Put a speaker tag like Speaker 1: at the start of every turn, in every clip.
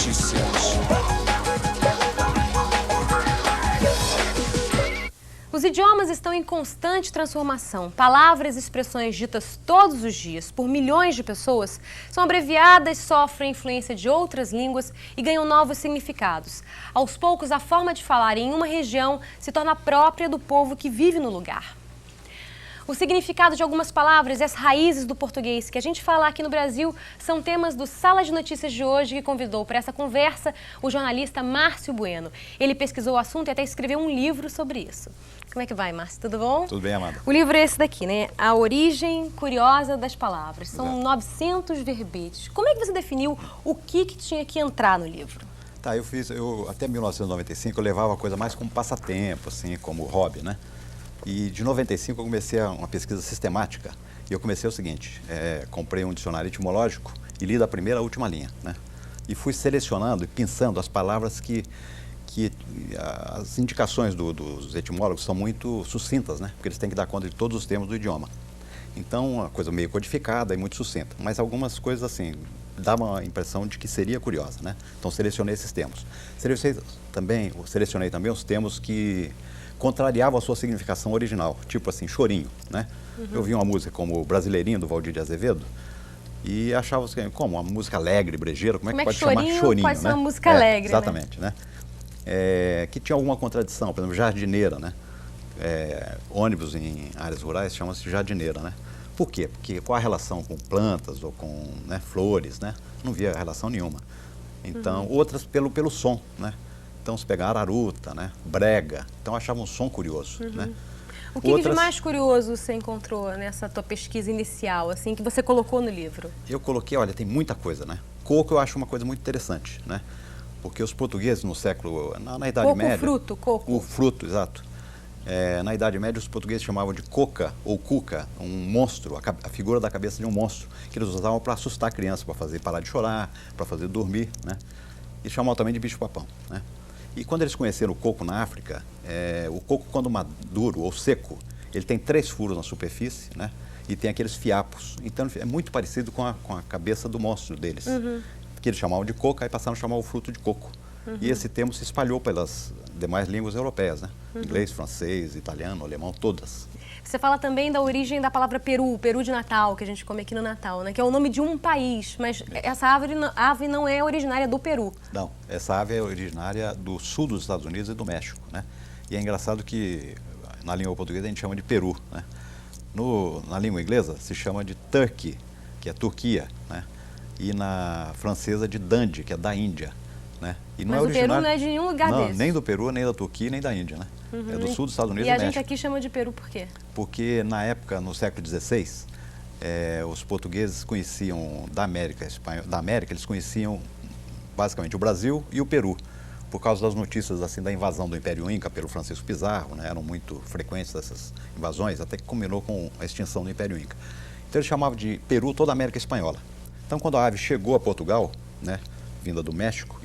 Speaker 1: Notícias.
Speaker 2: Os idiomas estão em constante transformação. Palavras e expressões ditas todos os dias por milhões de pessoas são abreviadas, sofrem influência de outras línguas e ganham novos significados. Aos poucos, a forma de falar em uma região se torna própria do povo que vive no lugar. O significado de algumas palavras e as raízes do português que a gente fala aqui no Brasil são temas do Sala de Notícias de hoje, que convidou para essa conversa o jornalista Márcio Bueno. Ele pesquisou o assunto e até escreveu um livro sobre isso. Como é que vai, Márcio? Tudo bom?
Speaker 3: Tudo bem, Amanda.
Speaker 2: O livro é esse daqui, né? A Origem Curiosa das Palavras. São 900 verbetes. Como é que você definiu o que tinha que entrar no livro?
Speaker 3: Tá, até 1995 eu levava a coisa mais como passatempo, assim, como hobby, né? E de 95 eu comecei uma pesquisa sistemática. E eu comecei o seguinte, comprei um dicionário etimológico e li da primeira à última linha, né? E fui selecionando e pensando as palavras que as indicações dos etimólogos são muito sucintas, né? Porque eles têm que dar conta de todos os termos do idioma. Então, uma coisa meio codificada e muito sucinta. Mas algumas coisas, assim, davam a impressão de que seria curiosa, né? Então, selecionei esses termos. Selecionei também os termos que contrariavam a sua significação original, tipo assim, chorinho, né? Eu vi uma música como Brasileirinho, do Valdir de Azevedo, e achava assim, como uma música alegre, brejeira, como é que pode chamar chorinho,
Speaker 2: pode ser
Speaker 3: né?
Speaker 2: uma música alegre,
Speaker 3: exatamente, né? Que tinha alguma contradição, por exemplo, jardineira, né? Ônibus em áreas rurais chama-se jardineira, né? Por quê? Porque qual a relação com plantas ou com, né, flores, né? Não via relação nenhuma. Então, outras pelo som, né? Então, se pegar araruta, né? Brega, então achavam um som curioso, né?
Speaker 2: O que de mais curioso você encontrou nessa tua pesquisa inicial, assim, que você colocou no livro?
Speaker 3: Eu coloquei, olha, tem muita coisa, né? Coco eu acho uma coisa muito interessante, né? Porque os portugueses no século, na Idade Média...
Speaker 2: Coco.
Speaker 3: O fruto, exato. Na Idade Média, os portugueses chamavam de coca ou cuca, um monstro, a figura da cabeça de um monstro, que eles usavam para assustar a criança, para fazer parar de chorar, para fazer dormir, né? E chamavam também de bicho-papão, né? E quando eles conheceram o coco na África, o coco, quando maduro ou seco, ele tem 3 furos na superfície, né? E tem aqueles fiapos. Então, é muito parecido com a cabeça do monstro deles, que eles chamavam de coco, aí passaram a chamar o fruto de coco. E esse termo se espalhou pelas demais línguas europeias, né? Inglês, francês, italiano, alemão, todas.
Speaker 2: Você fala também da origem da palavra peru, peru de Natal, que a gente come aqui no Natal, né? Que é o nome de um país, mas essa ave não é originária do Peru.
Speaker 3: Não, essa ave é originária do sul dos Estados Unidos e do México, né? E é engraçado que na língua portuguesa a gente chama de peru, né? Na língua inglesa se chama de turkey, que é Turquia, né? E na francesa de dandy, que é da Índia, né? E não
Speaker 2: mas
Speaker 3: é originário...
Speaker 2: o Peru não é de nenhum lugar desse.
Speaker 3: Nem do Peru, nem da Turquia, nem da Índia, né? É do sul dos Estados Unidos e
Speaker 2: a
Speaker 3: México.
Speaker 2: gente aqui chama de Peru por quê?
Speaker 3: Porque na época, no século XVI, os portugueses conheciam da América, eles conheciam basicamente o Brasil e o Peru, por causa das notícias assim da invasão do Império Inca pelo Francisco Pizarro, né? Eram muito frequentes essas invasões, até que culminou com a extinção do Império Inca. Então eles chamavam de Peru toda a América Espanhola. Então quando a ave chegou a Portugal, né, vinda do México,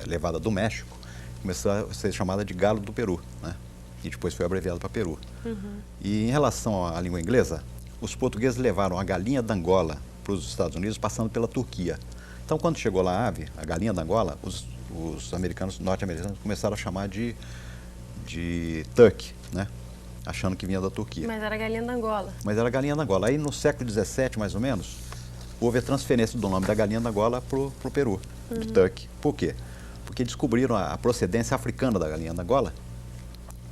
Speaker 3: levada do México, começou a ser chamada de galo do Peru, né? E depois foi abreviado para Peru. E em relação à língua inglesa, os portugueses levaram a galinha d'Angola para os Estados Unidos, passando pela Turquia. Então, quando chegou lá a ave, a galinha d'Angola, os norte-americanos começaram a chamar de turkey, né? Achando que vinha da Turquia.
Speaker 2: Mas era galinha d'Angola.
Speaker 3: Mas era galinha d'Angola. Aí, no século XVII, mais ou menos, houve a transferência do nome da galinha d'Angola para o Peru, de turkey. Por quê? Porque descobriram a procedência africana da galinha d'Angola.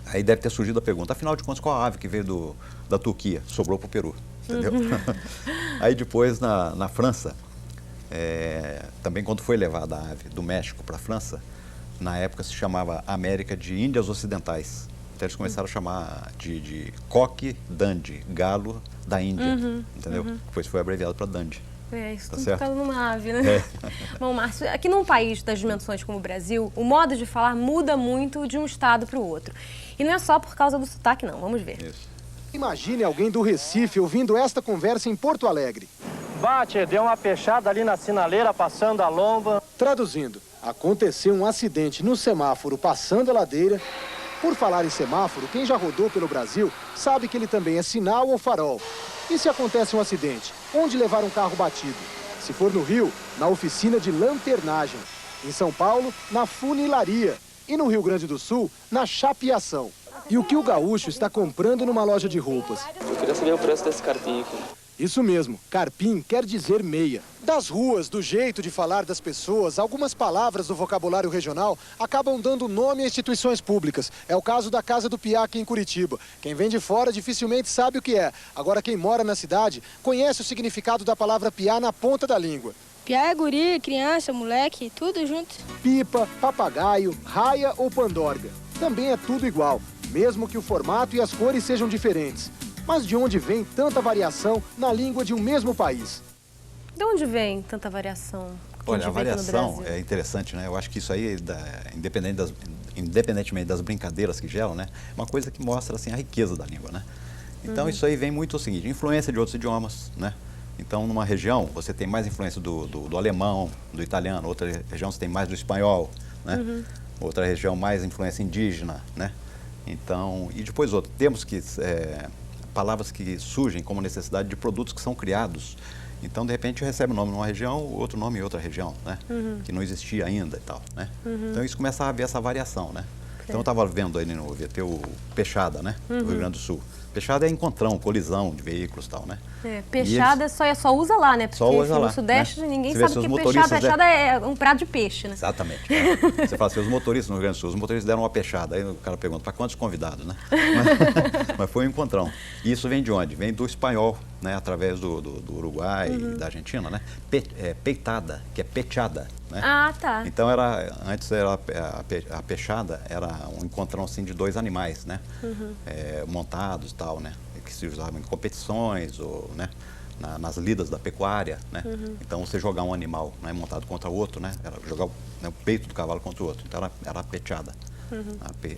Speaker 3: Aí deve ter surgido a pergunta, afinal de contas, qual a ave que veio da Turquia? Sobrou para o Peru, entendeu? Aí depois, na França, também quando foi levada a ave do México para a França, na época se chamava América de Índias Ocidentais. Então eles começaram a chamar de coque dandy, galo da Índia, entendeu? Depois foi abreviado para dandy.
Speaker 2: Isso
Speaker 3: tá
Speaker 2: tudo
Speaker 3: certo?
Speaker 2: por causa de uma ave, né? Bom, Márcio, aqui num país das dimensões como o Brasil, o modo de falar muda muito de um estado para o outro. E não é só por causa do sotaque, não. Vamos ver.
Speaker 3: Isso.
Speaker 4: Imagine alguém do Recife ouvindo esta conversa em Porto Alegre.
Speaker 5: Bate, deu uma pechada ali na sinaleira, passando a lomba.
Speaker 4: Traduzindo, aconteceu um acidente no semáforo passando a ladeira. Por falar em semáforo, quem já rodou pelo Brasil sabe que ele também é sinal ou farol. E se acontece um acidente? Onde levar um carro batido? Se for no Rio, na oficina de lanternagem. Em São Paulo, na funilaria. E no Rio Grande do Sul, na chapeação. E o que o gaúcho está comprando numa loja de roupas?
Speaker 1: Eu queria saber o preço desse carpinho aqui.
Speaker 4: Isso mesmo, carpim quer dizer meia. Das ruas, do jeito de falar das pessoas, algumas palavras do vocabulário regional acabam dando nome a instituições públicas. É o caso da Casa do Piá aqui em Curitiba. Quem vem de fora dificilmente sabe o que é. Agora quem mora na cidade conhece o significado da palavra piá na ponta da língua.
Speaker 6: Piá é guri, criança, moleque, tudo junto.
Speaker 4: Pipa, papagaio, raia ou pandorga. Também é tudo igual, mesmo que o formato e as cores sejam diferentes. Mas de onde vem tanta variação na língua de um mesmo país?
Speaker 2: De onde vem tanta variação?
Speaker 3: Olha, a variação é interessante, né? Eu acho que isso aí, independentemente das brincadeiras que geram, né? É uma coisa que mostra, assim, a riqueza da língua, né? Então, isso aí vem muito o seguinte, influência de outros idiomas, né? Então, numa região, você tem mais influência do alemão, do italiano. Outra região, você tem mais do espanhol, né? Outra região, mais influência indígena, né? Então, e depois outro. Temos que... palavras que surgem como necessidade de produtos que são criados. Então, de repente, recebe um nome numa região, outro nome em outra região, né? Que não existia ainda e tal, né? Então, isso começa a haver essa variação, né? Então, eu estava vendo aí no VT o Peixada, né? Do Rio Grande do Sul. Peixada é encontrão, colisão de veículos e tal, né?
Speaker 2: Peixada só usa lá, né? Porque
Speaker 3: só usa lá,
Speaker 2: no Sudeste
Speaker 3: né?
Speaker 2: ninguém
Speaker 3: Você
Speaker 2: sabe o que é peixada. Peixada é um prato de peixe, né?
Speaker 3: Exatamente. Você fala assim, os motoristas no Rio Grande do Sul, os motoristas deram uma peixada. Aí o cara pergunta, para quantos convidados, né? Mas foi um encontrão. E isso vem de onde? Vem do espanhol, né? Através do Uruguai e da Argentina, né? Peitada, que é pechada, né?
Speaker 2: Ah, tá.
Speaker 3: Então, antes a peixada era um encontrão assim, de dois animais, né? Montados e tal, né? Que se usavam em competições ou, né? Nas lidas da pecuária, né? Então, você jogar um animal, né, montado contra o outro, né? Era jogar o peito do cavalo contra o outro. Então, era a pechada,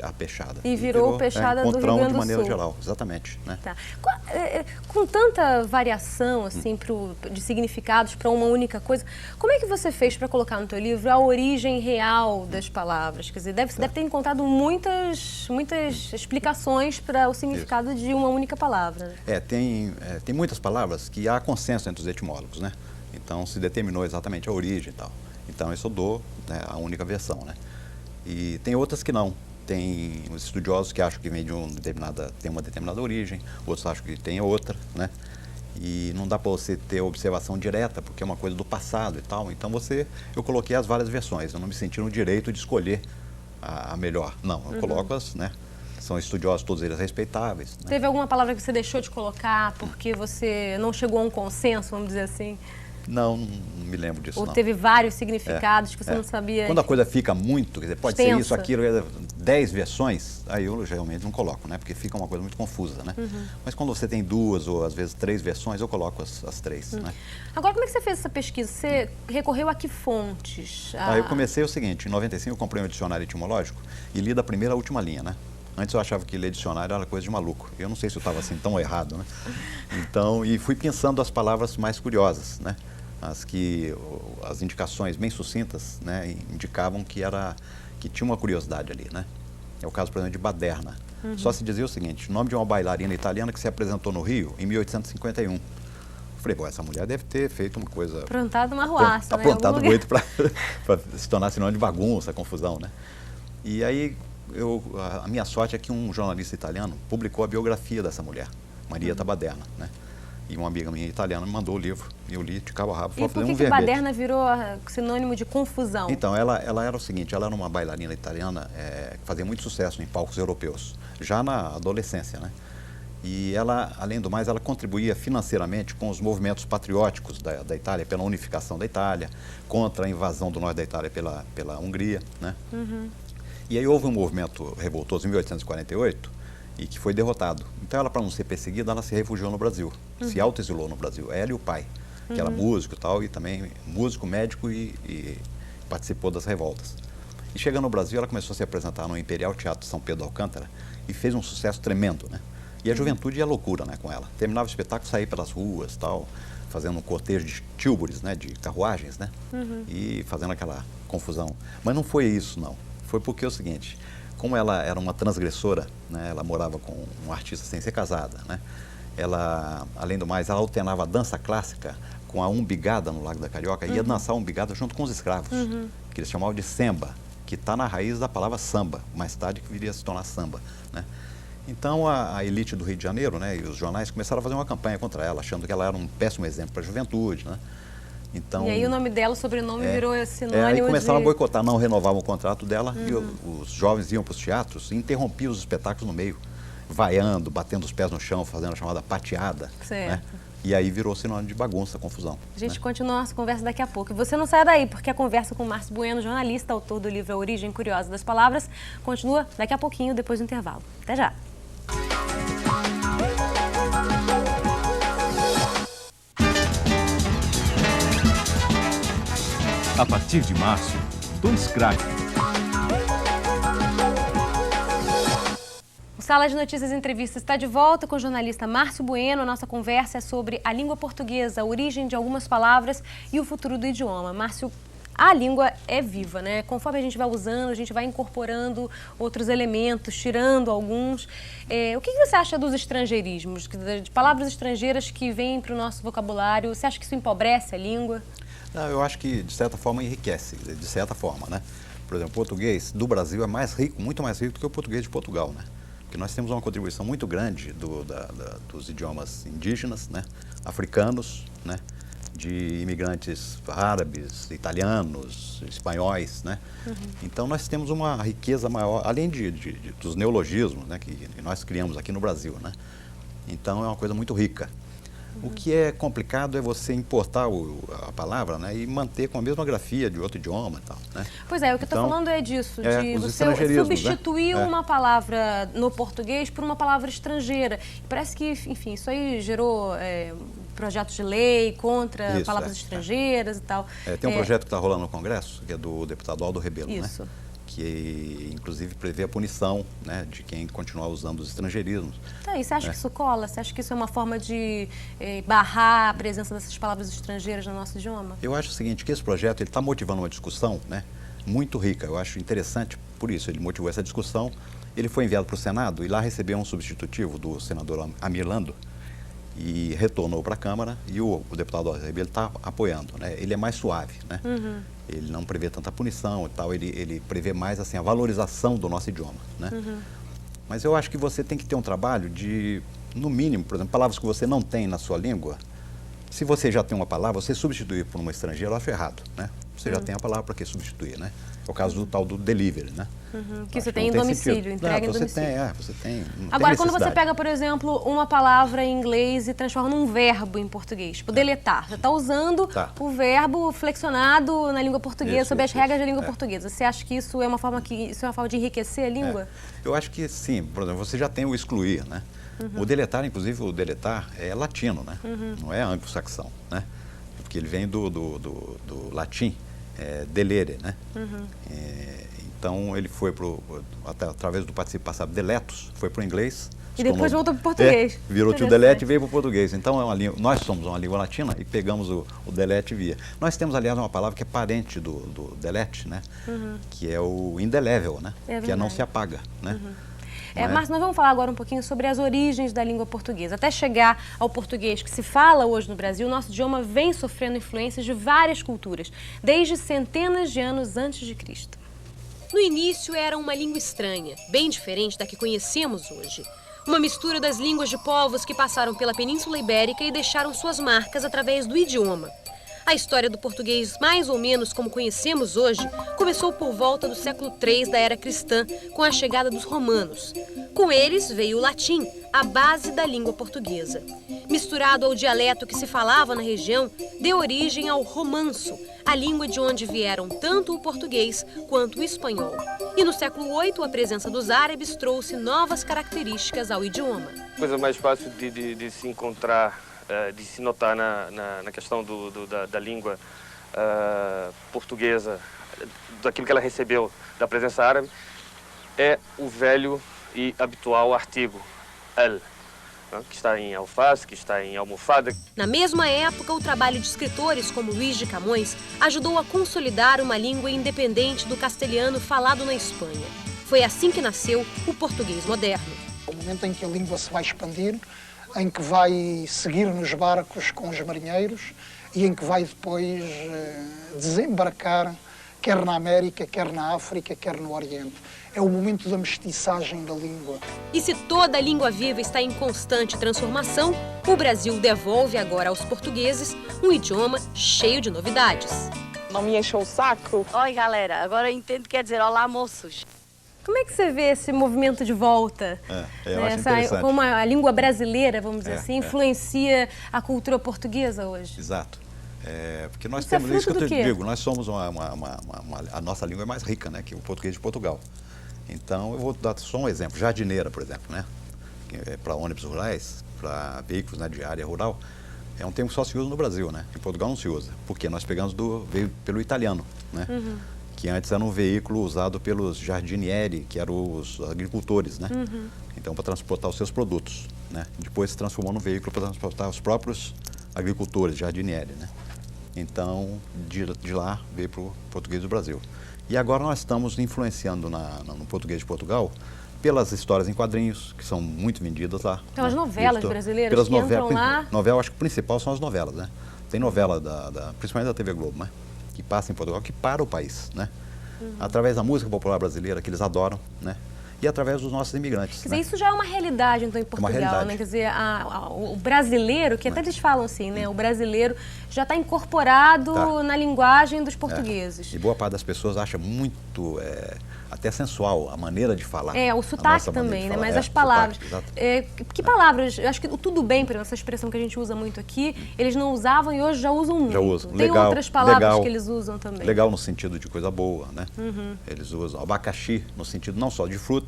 Speaker 3: a peixada.
Speaker 2: E virou peixada do Rio Grande do Sul.
Speaker 3: De maneira geral, exatamente, né?
Speaker 2: Tá. Com tanta variação, assim, de significados para uma única coisa, como é que você fez para colocar no teu livro a origem real das palavras? Quer dizer, você deve ter encontrado muitas explicações para o significado de uma única palavra.
Speaker 3: Tem muitas palavras que há consenso entre os etimólogos, né? Então, se determinou exatamente a origem e tal. Então, isso eu dou, né, a única versão, né? E tem outras que não. Tem os estudiosos que acham que vem de tem uma determinada origem, outros acham que tem outra, né? E não dá para você ter observação direta, porque é uma coisa do passado e tal. Então, eu coloquei as várias versões. Eu não me senti no direito de escolher a melhor. Não, eu coloco as, né? São estudiosos, todos eles respeitáveis, né?
Speaker 2: Teve alguma palavra que você deixou de colocar porque você não chegou a um consenso, vamos dizer assim?
Speaker 3: Não me lembro disso,
Speaker 2: Ou
Speaker 3: não.
Speaker 2: teve vários significados que você não sabia?
Speaker 3: Quando a coisa fica muito, quer dizer, pode
Speaker 2: extensa.
Speaker 3: ser isso, aquilo, 10 versões, aí eu geralmente não coloco, né? Porque fica uma coisa muito confusa, né? Mas quando você tem 2 ou às vezes 3 versões, eu coloco as 3, né?
Speaker 2: Agora, como é que você fez essa pesquisa? Você recorreu a que fontes?
Speaker 3: Eu comecei o seguinte, em 95 eu comprei um dicionário etimológico e li da primeira à última linha, né? Antes eu achava que ler dicionário era coisa de maluco. Eu não sei se eu estava assim tão errado, né? Então, e fui pensando as palavras mais curiosas, né? As indicações bem sucintas, né, indicavam que tinha uma curiosidade ali, né? É o caso, por exemplo, de baderna. Só se dizia o seguinte, o nome de uma bailarina italiana que se apresentou no Rio em 1851. Falei, bom, essa mulher deve ter feito uma coisa...
Speaker 2: Aprontado uma ruaça, né?
Speaker 3: Aprontado muito para se tornar sinônimo de bagunça, confusão, né? E aí, a minha sorte é que um jornalista italiano publicou a biografia dessa mulher, Marietta Baderna, né? E uma amiga minha italiana me mandou o livro, e eu li de cabo a rabo.
Speaker 2: E por que baderna virou sinônimo de confusão?
Speaker 3: Então, ela era o seguinte, ela era uma bailarina italiana que fazia muito sucesso em palcos europeus, já na adolescência, né? E ela, além do mais, ela contribuía financeiramente com os movimentos patrióticos da Itália, pela unificação da Itália, contra a invasão do norte da Itália pela Hungria, né? E aí houve um movimento revoltoso em 1848, e que foi derrotado. Então, ela, para não ser perseguida, ela se refugiou no Brasil, se autoexilou no Brasil. Ela e o pai, que era músico e tal, e também músico, médico e participou das revoltas. E chegando no Brasil, ela começou a se apresentar no Imperial Teatro de São Pedro de Alcântara e fez um sucesso tremendo, né? E a juventude ia loucura, né, com ela. Terminava o espetáculo, saía pelas ruas, tal, fazendo um cortejo de tílbures, né, de carruagens, né? E fazendo aquela confusão. Mas não foi isso, não. Foi porque é o seguinte... Como ela era uma transgressora, né, ela morava com um artista sem ser casada, né, ela, além do mais, ela alternava a dança clássica com a umbigada no Lago da Carioca e ia dançar a umbigada junto com os escravos, que eles chamavam de semba, que está na raiz da palavra samba, mais tarde que viria a se tornar samba, né? Então a elite do Rio de Janeiro, né, e os jornais começaram a fazer uma campanha contra ela, achando que ela era um péssimo exemplo para a juventude, né? Então,
Speaker 2: E aí o nome dela, o sobrenome virou sinônimo
Speaker 3: aí começaram
Speaker 2: de...
Speaker 3: a boicotar, não renovavam o contrato dela e os jovens iam para os teatros e interrompiam os espetáculos no meio, vaiando, batendo os pés no chão, fazendo a chamada pateada,
Speaker 2: Certo.
Speaker 3: né? E aí virou sinônimo de bagunça, confusão.
Speaker 2: A gente
Speaker 3: né?
Speaker 2: continua a nossa conversa daqui a pouco. E você não sai daí, porque a conversa com o Márcio Bueno, jornalista, autor do livro A Origem Curiosa das Palavras, continua daqui a pouquinho, depois do intervalo. Até já!
Speaker 7: A partir de março, dois craques.
Speaker 2: O Sala de Notícias Entrevista está de volta com o jornalista Márcio Bueno. A nossa conversa é sobre a língua portuguesa, a origem de algumas palavras e o futuro do idioma. Márcio, a língua é viva, né? Conforme a gente vai usando, a gente vai incorporando outros elementos, tirando alguns. O que você acha dos estrangeirismos, de palavras estrangeiras que vêm para o nosso vocabulário? Você acha que isso empobrece a língua?
Speaker 3: Não, eu acho que, de certa forma, enriquece, de certa forma, né? Por exemplo, o português do Brasil é mais rico, muito mais rico do que o português de Portugal, né? Porque nós temos uma contribuição muito grande dos idiomas indígenas, né? Africanos, né? De imigrantes árabes, italianos, espanhóis, né? Então nós temos uma riqueza maior, além dos neologismos, né? Que nós criamos aqui no Brasil, né? Então é uma coisa muito rica. O que é complicado é você importar a palavra, né, e manter com a mesma grafia de outro idioma e tal, né?
Speaker 2: Pois é, o que eu estou
Speaker 3: Então,
Speaker 2: falando é disso, de
Speaker 3: os
Speaker 2: você
Speaker 3: estrangeirismos,
Speaker 2: substituir
Speaker 3: né?
Speaker 2: uma palavra no português por uma palavra estrangeira. Parece que, enfim, isso aí gerou projetos de lei contra
Speaker 3: Isso,
Speaker 2: palavras estrangeiras e tal.
Speaker 3: Tem um projeto que está rolando no Congresso, que é do deputado Aldo Rebelo,
Speaker 2: Isso.
Speaker 3: né? Que inclusive prevê a punição, né, de quem continuar usando os estrangeirismos.
Speaker 2: Tá, e você acha que isso cola? Você acha que isso é uma forma de barrar a presença dessas palavras estrangeiras no nosso idioma?
Speaker 3: Eu acho o seguinte, que esse projeto está motivando uma discussão, né, muito rica. Eu acho interessante por isso, ele motivou essa discussão. Ele foi enviado para o Senado e lá recebeu um substitutivo do senador Amir Lando e retornou para a Câmara e o deputado Aldo Rebelo está apoiando, né? Ele é mais suave, né? Ele não prevê tanta punição e tal, ele prevê mais assim, a valorização do nosso idioma, né? Mas eu acho que você tem que ter um trabalho de, no mínimo, por exemplo, palavras que você não tem na sua língua. Se você já tem uma palavra, você substituir por uma estrangeira, eu acho errado, né? Você já tem a palavra, para que substituir, né? É o caso do tal do delivery, né?
Speaker 2: Que você tem em domicílio, entrega em domicílio.
Speaker 3: Você tem.
Speaker 2: Agora, quando você pega, por exemplo, uma palavra em inglês e transforma num verbo em português, tipo deletar, você está usando o verbo flexionado na língua portuguesa, sob as regras da língua portuguesa. Você acha que isso é uma forma de enriquecer a língua?
Speaker 3: Eu acho que sim. Por exemplo, você já tem o excluir, né? O deletar, inclusive, o deletar é latino, né? Não é anglo-saxão, né? Porque ele vem do latim, delere, né? Então ele foi através do participio passado deletus, foi para o inglês.
Speaker 2: E depois voltou para o português.
Speaker 3: Virou to delete e veio para o português. Então nós somos uma língua latina e pegamos o delete via. Nós temos, aliás, uma palavra que é parente do delete, né? Que é o indelével, né? Que não se apaga, né?
Speaker 2: Mas nós vamos falar agora um pouquinho sobre as origens da língua portuguesa. Até chegar ao português que se fala hoje no Brasil, nosso idioma vem sofrendo influências de várias culturas, desde centenas de anos antes de Cristo. No início era uma língua estranha, bem diferente da que conhecemos hoje. Uma mistura das línguas de povos que passaram pela Península Ibérica e deixaram suas marcas através do idioma. A história do português, mais ou menos como conhecemos hoje, começou por volta do século III da era cristã, com a chegada dos romanos. Com eles veio o latim, a base da língua portuguesa. Misturado ao dialeto que se falava na região, deu origem ao romanço, a língua de onde vieram tanto o português quanto o espanhol. E no século VIII, a presença dos árabes trouxe novas características ao idioma.
Speaker 1: A coisa mais fácil de se encontrar, de se notar na questão da língua portuguesa, daquilo que ela recebeu da presença árabe, é o velho e habitual artigo el, que está em alface, que está em almofada.
Speaker 2: Na mesma época, o trabalho de escritores como Luís de Camões ajudou a consolidar uma língua independente do castelhano falado na Espanha. Foi assim que nasceu o português moderno.
Speaker 8: O momento em que a língua se vai expandir, em que vai seguir nos barcos com os marinheiros e em que vai depois desembarcar, quer na América, quer na África, quer no Oriente. É o momento da mestiçagem da língua.
Speaker 2: E se toda língua viva está em constante transformação, o Brasil devolve agora aos portugueses um idioma cheio de novidades.
Speaker 9: Não me encheu o saco.
Speaker 10: Oi, galera. Agora eu entendo que quer dizer olá, moços.
Speaker 2: Como é que você vê esse movimento de volta?
Speaker 3: Eu acho interessante.
Speaker 2: Como a língua brasileira, vamos dizer assim, influencia a cultura portuguesa hoje?
Speaker 3: Exato. Porque nós
Speaker 2: Isso é
Speaker 3: temos isso que
Speaker 2: fruto
Speaker 3: eu
Speaker 2: do
Speaker 3: te
Speaker 2: quê?
Speaker 3: digo, nós somos a nossa língua é mais rica, né, que o português de Portugal. Então, eu vou dar só um exemplo. Jardineira, por exemplo, né? Para ônibus rurais, para veículos, né, de área rural, é um termo que só se usa no Brasil, né? Em Portugal não se usa. Porque nós pegamos veio pelo italiano, né? Que antes era um veículo usado pelos giardinieri, que eram os agricultores, né? Então, para transportar os seus produtos, né? Depois se transformou num veículo para transportar os próprios agricultores, giardinieri, né? Então, de lá veio para o português do Brasil. E agora nós estamos influenciando no português de Portugal pelas histórias em quadrinhos, que são muito vendidas lá.
Speaker 2: Então, as novelas brasileiras
Speaker 3: pelas
Speaker 2: que entram lá...
Speaker 3: Novela, acho que o principal são as novelas, né? Tem novela, principalmente da TV Globo, né? Que passa em Portugal, que para o país, né? Através da música popular brasileira, que eles adoram, né? E através dos nossos imigrantes.
Speaker 2: Quer dizer, isso já é uma realidade, então, em Portugal, né? Quer dizer, o brasileiro, que até eles falam assim, né? O brasileiro já está incorporado na linguagem dos portugueses.
Speaker 3: E boa parte das pessoas acha muito, até sensual, a maneira de falar.
Speaker 2: O sotaque também, né? Mas as palavras. Que palavras? Eu acho que o tudo bem, por exemplo, essa expressão que a gente usa muito aqui, eles não usavam e hoje já usam muito.
Speaker 3: Já usam.
Speaker 2: Tem outras palavras que eles usam também.
Speaker 3: Legal no sentido de coisa boa, né? Eles usam abacaxi no sentido não só de fruta,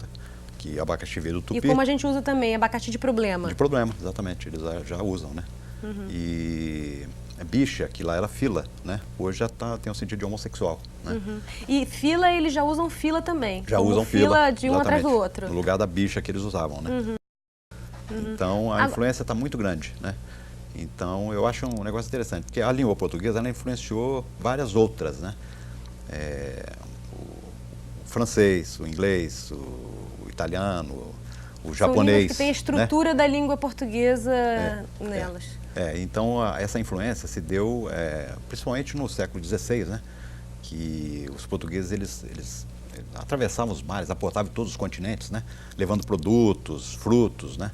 Speaker 3: que abacaxi veio do tupi.
Speaker 2: E como a gente usa também, abacaxi de problema.
Speaker 3: De problema, exatamente. Eles já usam, né? E bicha, que lá era fila, né? Hoje já tem um sentido de homossexual, né?
Speaker 2: E fila, eles já usam fila também.
Speaker 3: Já usam fila
Speaker 2: de um atrás do outro.
Speaker 3: No lugar da bicha que eles usavam, né? Então, a influência está muito grande, né? Então, eu acho um negócio interessante, porque a língua portuguesa, ela influenciou várias outras, né? O francês, o inglês, o italiano, o japonês.
Speaker 2: São línguas que têm a estrutura, né, da língua portuguesa nelas.
Speaker 3: Então, essa influência se deu principalmente no século XVI, né? Que os portugueses, eles atravessavam os mares, aportavam em todos os continentes, né? Levando produtos, frutos, né?